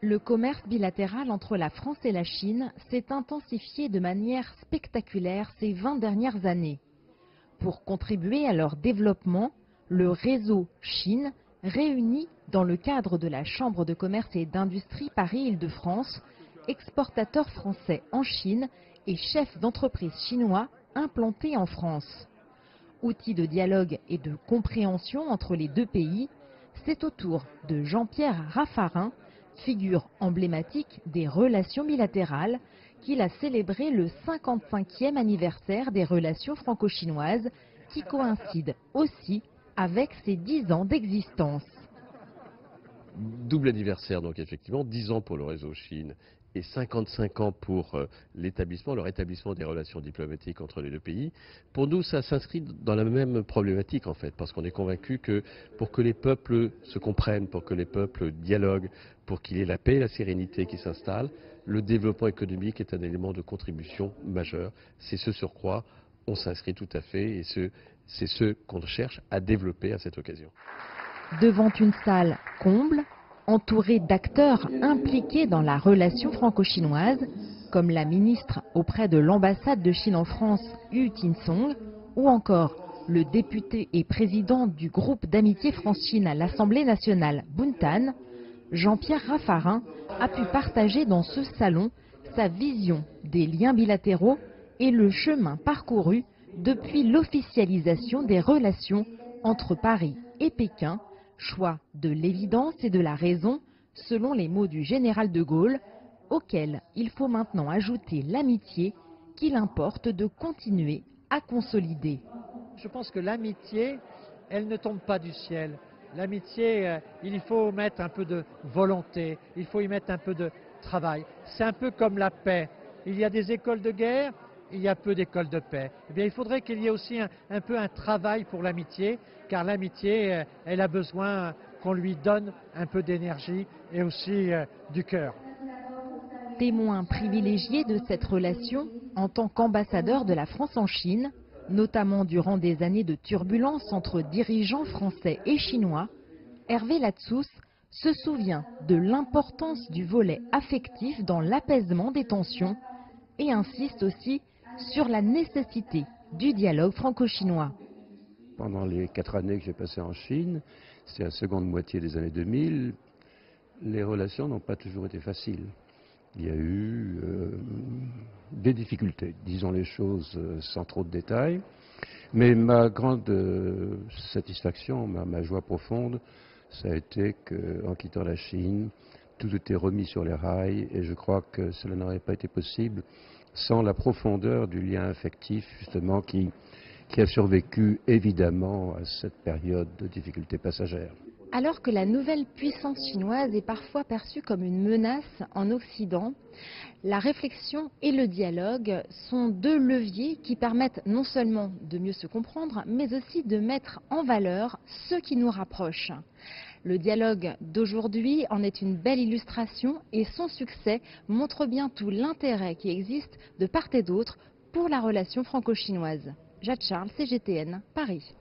Le commerce bilatéral entre la France et la Chine s'est intensifié de manière spectaculaire ces 20 dernières années. Pour contribuer à leur développement, le réseau Chine réunit dans le cadre de la Chambre de commerce et d'industrie Paris-Île-de-France, exportateurs français en Chine et chefs d'entreprise chinois implantés en France. Outil de dialogue et de compréhension entre les deux pays, c'est au tour de Jean-Pierre Raffarin, figure emblématique des relations bilatérales, qu'il a célébré le 55e anniversaire des relations franco-chinoises, qui coïncide aussi avec ses 10 ans d'existence. Double anniversaire, donc effectivement, 10 ans pour le réseau Chine et 55 ans pour leur établissement des relations diplomatiques entre les deux pays. Pour nous, ça s'inscrit dans la même problématique en fait, parce qu'on est convaincu que pour que les peuples se comprennent, pour que les peuples dialoguent, pour qu'il y ait la paix et la sérénité qui s'installent, le développement économique est un élément de contribution majeur. C'est ce sur quoi on s'inscrit tout à fait et c'est ce qu'on cherche à développer à cette occasion. Devant une salle comble, entourée d'acteurs impliqués dans la relation franco-chinoise, comme la ministre auprès de l'ambassade de Chine en France, Hu Tinsong, ou encore le député et président du groupe d'amitié France-Chine à l'Assemblée nationale, Bun Tan, Jean-Pierre Raffarin a pu partager dans ce salon sa vision des liens bilatéraux et le chemin parcouru depuis l'officialisation des relations entre Paris et Pékin, choix de l'évidence et de la raison, selon les mots du général de Gaulle, auquel il faut maintenant ajouter l'amitié qu'il importe de continuer à consolider. Je pense que l'amitié, elle ne tombe pas du ciel. L'amitié, il faut mettre un peu de volonté, il faut y mettre un peu de travail. C'est un peu comme la paix. Il y a des écoles de guerre, il y a peu d'écoles de paix. Eh bien, il faudrait qu'il y ait aussi un peu un travail pour l'amitié, car l'amitié, elle a besoin qu'on lui donne un peu d'énergie et aussi du cœur. Témoin privilégié de cette relation, en tant qu'ambassadeur de la France en Chine, notamment durant des années de turbulence entre dirigeants français et chinois, Hervé Latsous se souvient de l'importance du volet affectif dans l'apaisement des tensions et insiste aussi sur la nécessité du dialogue franco-chinois. Pendant les 4 années que j'ai passées en Chine, c'est la seconde moitié des années 2000, les relations n'ont pas toujours été faciles. Il y a eu des difficultés, disons les choses sans trop de détails. Mais ma grande satisfaction, ma joie profonde, ça a été qu'en quittant la Chine, tout était remis sur les rails et je crois que cela n'aurait pas été possible sans la profondeur du lien affectif justement qui a survécu évidemment à cette période de difficultés passagères. Alors que la nouvelle puissance chinoise est parfois perçue comme une menace en Occident, la réflexion et le dialogue sont deux leviers qui permettent non seulement de mieux se comprendre, mais aussi de mettre en valeur ce qui nous rapproche. Le dialogue d'aujourd'hui en est une belle illustration et son succès montre bien tout l'intérêt qui existe de part et d'autre pour la relation franco-chinoise. Jade Charles, CGTN, Paris.